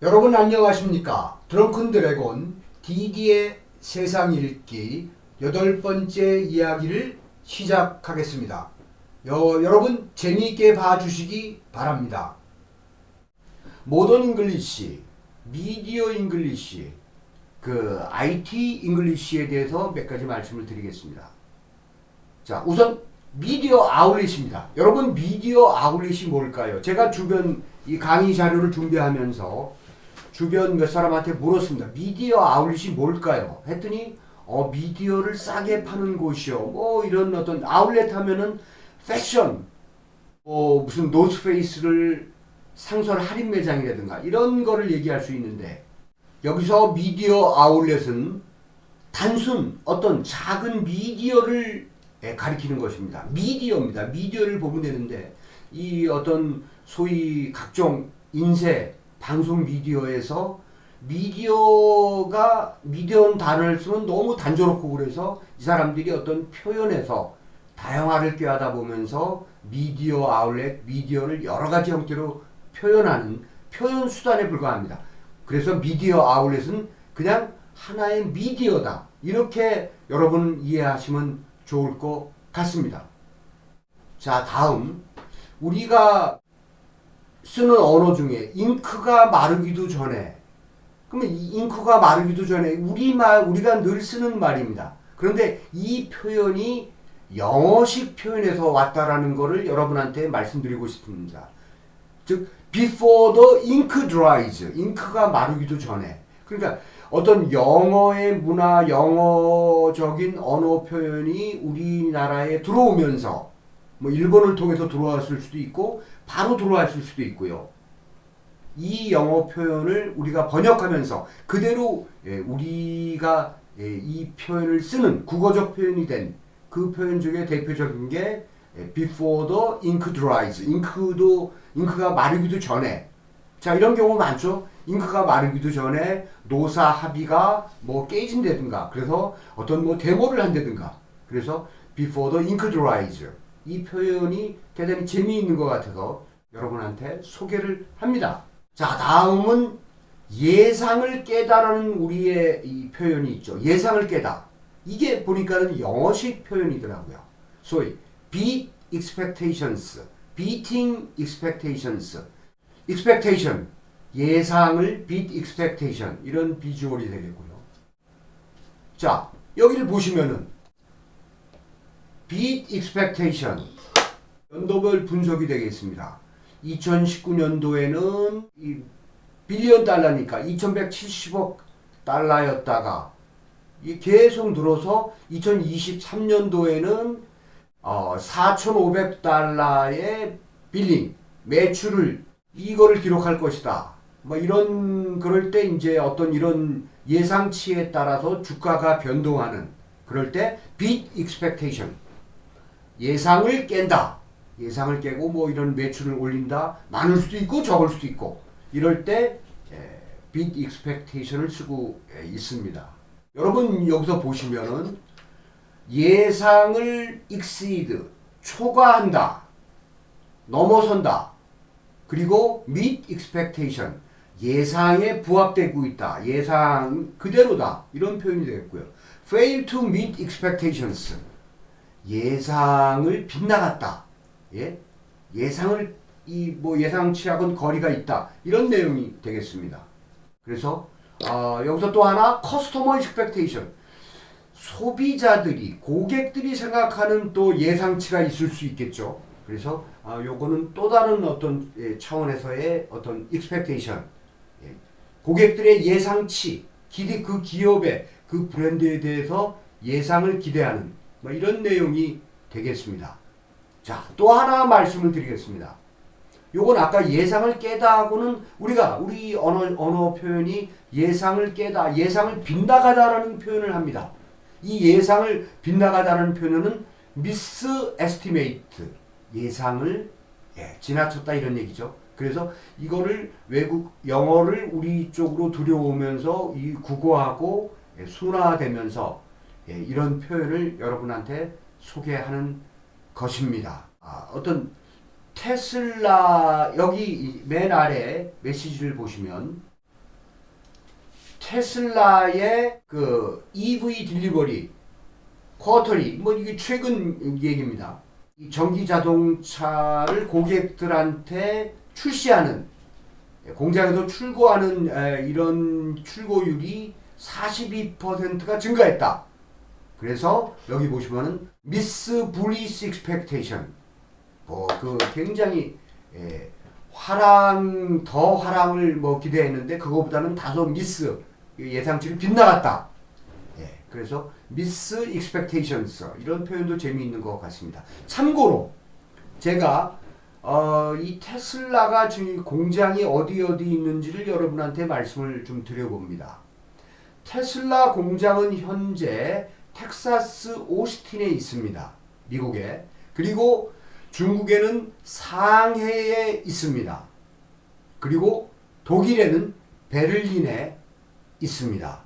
여러분 안녕하십니까? 드렁큰 드래곤 DD의 세상 읽기 8번째 이야기를 시작하겠습니다. 여러분 재미있게 봐주시기 바랍니다. 모던 잉글리시, 미디어 잉글리시, IT 잉글리시에 대해서 몇 가지 말씀을 드리겠습니다. 자, 우선 미디어 아울렛입니다. 여러분 미디어 아울렛이 뭘까요? 제가 주변 이 강의 자료를 준비하면서 주변 몇 사람한테 물었습니다. 미디어 아울렛이 뭘까요? 했더니 미디어를 싸게 파는 곳이요. 뭐 이런 어떤 아울렛 하면은 패션, 무슨 노스페이스를 상설 할인 매장이라든가 이런 거를 얘기할 수 있는데 여기서 미디어 아울렛은 단순 어떤 작은 미디어를 가리키는 것입니다. 미디어입니다. 미디어를 보면 되는데 이 어떤 소위 각종 인쇄 방송 미디어에서 미디어는 단어를 쓰면 너무 단조롭고 그래서 이 사람들이 어떤 표현에서 다양화를 꾀하다 보면서 미디어 아울렛, 미디어를 여러 가지 형태로 표현하는 표현 수단에 불과합니다. 그래서 미디어 아울렛은 그냥 하나의 미디어다. 이렇게 여러분 이해하시면 좋을 것 같습니다. 자, 다음 우리가 쓰는 언어 중에 잉크가 마르기도 전에, 그러면 이 잉크가 마르기도 전에 우리가 늘 쓰는 말입니다. 그런데 이 표현이 영어식 표현에서 왔다라는 것을 여러분한테 말씀드리고 싶습니다. 즉 before the ink dries, 잉크가 마르기도 전에. 그러니까 어떤 영어의 문화, 영어적인 언어 표현이 우리나라에 들어오면서 뭐 일본을 통해서 들어왔을 수도 있고 바로 들어왔을 수도 있고요. 이 영어 표현을 우리가 번역하면서 그대로 우리가 이 표현을 쓰는 국어적 표현이 된 그 표현 중에 대표적인 게 before the ink dries, 잉크가 마르기도 전에. 자, 이런 경우 많죠. 잉크가 마르기도 전에 노사 합의가 뭐 깨진다든가 그래서 어떤 뭐 데모를 한다든가 그래서 before the ink dries, 이 표현이 대단히 재미있는 것 같아서 여러분한테 소개를 합니다. 자, 다음은 예상을 깨다라는 우리의 이 표현이 있죠. 예상을 깨다. 이게 보니까는 영어식 표현이더라고요. 소위 beat expectations, beating expectations, expectation, 예상을 beat expectation, 이런 비주얼이 되겠고요. 자, 여기를 보시면은 beat expectation, 연도별 분석이 되겠습니다. 2019년도에는 이 빌리언 달러니까 2170억 달러였다가 계속 늘어서 2023년도에는 4,500달러의 빌링, 매출을 이거를 기록할 것이다. 뭐 그럴 때 이제 어떤 이런 예상치에 따라서 주가가 변동하는 그럴 때 beat expectation, 예상을 깬다. 예상을 깨고 뭐 이런 매출을 올린다. 많을 수도 있고 적을 수도 있고 이럴 때 beat expectation을 쓰고 있습니다. 여러분 여기서 보시면은 예상을 exceed, 초과한다, 넘어선다, 그리고 meet expectation, 예상에 부합되고 있다, 예상 그대로다, 이런 표현이 되겠고요. fail to meet expectations, 예상을 빗나갔다, 예상을 예상치하고는 거리가 있다, 이런 내용이 되겠습니다. 그래서 여기서 또 하나 customer expectation, 소비자들이, 고객들이 생각하는 또 예상치가 있을 수 있겠죠. 그래서 요거는 또 다른 어떤 차원에서의 어떤 expectation, 고객들의 예상치, 그 기업의 그 브랜드에 대해서 예상을 기대하는 뭐 이런 내용이 되겠습니다. 자, 또 하나 말씀을 드리겠습니다. 요건 아까 예상을 깨다 하고는 우리 언어 표현이 예상을 깨다, 예상을 빗나가다라는 표현을 합니다. 이 예상을 빗나가다라는 표현은 misestimate, 예상을 지나쳤다 이런 얘기죠. 그래서 이거를 영어를 우리 쪽으로 들여오면서 이 국어하고 순화되면서 이런 표현을 여러분한테 소개하는 것입니다. 어떤 테슬라, 여기 맨 아래 메시지를 보시면 테슬라의 그 EV 딜리버리 쿼터리, 뭐 이게 최근 얘기입니다. 이 전기 자동차를 고객들한테 출시하는, 공장에서 출고하는 이런 출고율이 42%가 증가했다. 그래서 여기 보시면은 미스 불리스 익스펙테이션, 그 굉장히 더 화랑을 뭐 기대했는데 그거보다는 다소 미스, 예상치를 빗나갔다. 그래서 미스 익스펙테이션스, 이런 표현도 재미있는 것 같습니다. 참고로 제가 이 테슬라가 지금 공장이 어디 있는지를 여러분한테 말씀을 좀 드려봅니다. 테슬라 공장은 현재 텍사스 오스틴에 있습니다. 미국에. 그리고 중국에는 상해에 있습니다. 그리고 독일에는 베를린에 있습니다.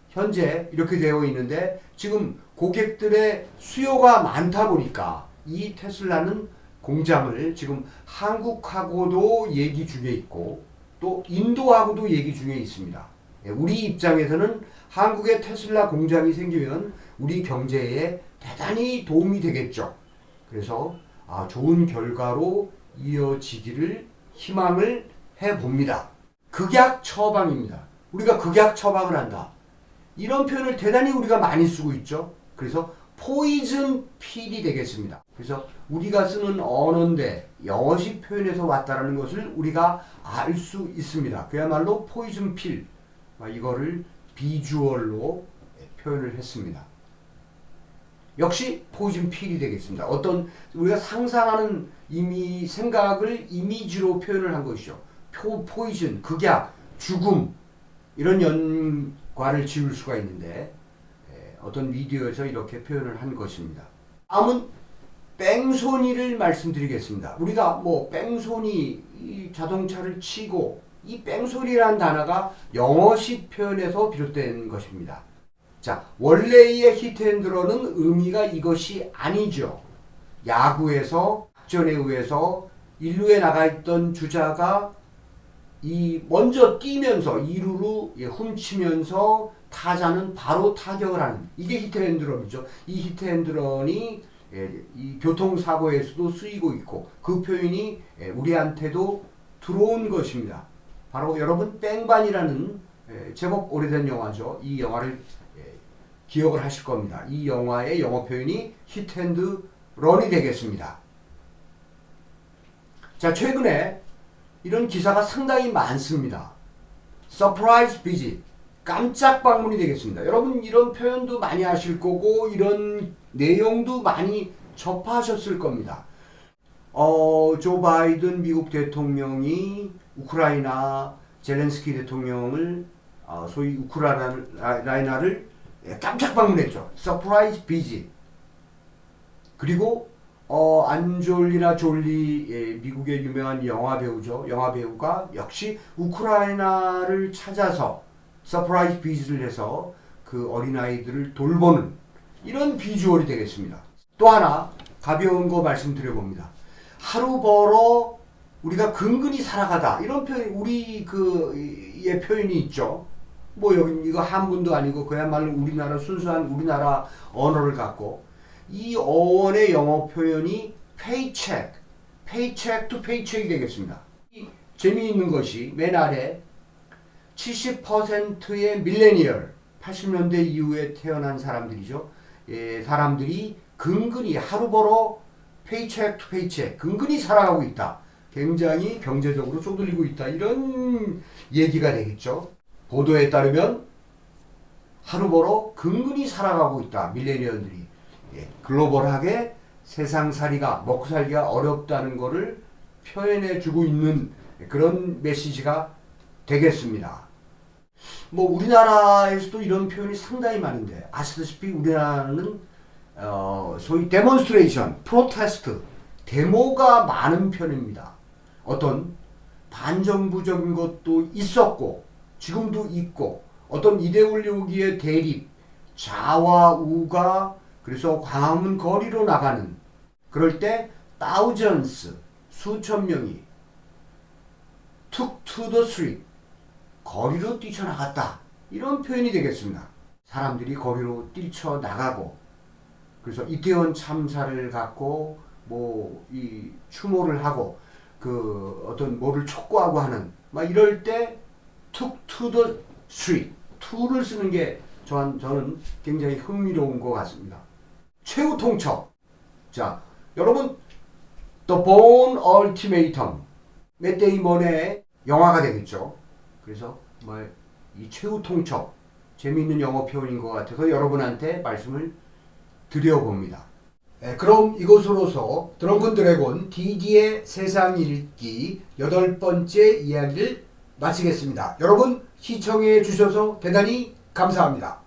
현재 이렇게 되어 있는데, 지금 고객들의 수요가 많다 보니까 이 테슬라는 공장을 지금 한국하고도 얘기 중에 있고 또 인도하고도 얘기 중에 있습니다. 우리 입장에서는 한국에 테슬라 공장이 생기면 우리 경제에 대단히 도움이 되겠죠. 그래서 좋은 결과로 이어지기를 희망을 해봅니다. 극약 처방입니다. 우리가 극약 처방을 한다. 이런 표현을 대단히 우리가 많이 쓰고 있죠. 그래서 포이즌 필이 되겠습니다. 그래서 우리가 쓰는 언어인데 영어식 표현에서 왔다라는 것을 우리가 알 수 있습니다. 그야말로 포이즌 필, 이거를 비주얼로 표현을 했습니다. 역시 포이즌 필이 되겠습니다. 어떤 우리가 상상하는 생각을 이미지로 표현을 한 것이죠. 포이즌, 극약, 죽음, 이런 연관을 지을 수가 있는데 어떤 미디어에서 이렇게 표현을 한 것입니다. 다음은 뺑소니를 말씀드리겠습니다. 우리가 뭐 뺑소니, 이 자동차를 치고, 이 뺑소니라는 단어가 영어식 표현에서 비롯된 것입니다. 자, 원래의 히트앤드런은 의미가 이것이 아니죠. 야구에서 작전에 의해서 1루에 나가 있던 주자가 먼저 뛰면서 2루로 훔치면서 타자는 바로 타격을 하는, 이게 히트앤드런이죠. 이 히트앤드런이 이 교통사고에서도 쓰이고 있고, 그 표현이 우리한테도 들어온 것입니다. 바로 여러분 뺑반이라는 제법 오래된 영화죠. 이 영화를 기억을 하실 겁니다. 이 영화의 영어 표현이 히트앤드런이 되겠습니다. 자, 최근에 이런 기사가 상당히 많습니다. 서프라이즈 비짓, 깜짝 방문이 되겠습니다. 여러분 이런 표현도 많이 하실 거고 이런 내용도 많이 접하셨을 겁니다. 조 바이든 미국 대통령이 우크라이나 젤렌스키 대통령을 소위 우크라이나를 깜짝 방문했죠. 서프라이즈 비짓. 그리고 안졸리나 졸리, 미국의 유명한 영화 배우죠. 영화 배우가 역시 우크라이나를 찾아서 서프라이즈 비즈를 해서 그 어린아이들을 돌보는 이런 비주얼이 되겠습니다. 또 하나 가벼운 거 말씀드려봅니다. 하루 벌어 우리가 근근히 살아가다, 이런 표현, 우리 의 표현이 있죠. 뭐 여기 이거 한문도 아니고 그야말로 우리나라 순수한 우리나라 언어를 갖고, 이 어원의 영어 표현이 paycheck, paycheck to paycheck이 되겠습니다. 재미있는 것이 맨 아래 70%의 밀레니얼, 80년대 이후에 태어난 사람들이죠. 사람들이 근근히 하루 벌어 paycheck to paycheck, 근근히 살아가고 있다. 굉장히 경제적으로 쏘들리고 있다. 이런 얘기가 되겠죠. 보도에 따르면 하루 벌어 근근히 살아가고 있다. 밀레니얼들이. 글로벌하게 세상살이가, 먹고 살기가 어렵다는 것을 표현해 주고 있는 그런 메시지가 되겠습니다. 뭐 우리나라에서도 이런 표현이 상당히 많은데, 아시다시피 우리나라는 소위 데몬스트레이션, 프로테스트, 데모가 많은 편입니다. 어떤 반정부적인 것도 있었고 지금도 있고, 어떤 이데올로기의 대립, 좌와 우가 그래서 광화문 거리로 나가는, 그럴 때 thousands, 수천 명이 took to the street, 거리로 뛰쳐나갔다. 이런 표현이 되겠습니다. 사람들이 거기로 뛰쳐나가고 그래서 이태원 참사를 갖고 뭐 이 추모를 하고 그 어떤 뭐를 촉구하고 하는 막 이럴 때 took to the street to를 쓰는 게 저는 굉장히 흥미로운 것 같습니다. 최후 통첩. 자, 여러분 The Bourne Ultimatum 맷 데이먼의 영화가 되겠죠. 그래서 정말 이 최후 통첩 재미있는 영어 표현인 것 같아서 여러분한테 말씀을 드려봅니다. 그럼 이것으로서 드렁큰 드래곤 DD의 세상 읽기 8번째 이야기를 마치겠습니다. 여러분 시청해 주셔서 대단히 감사합니다.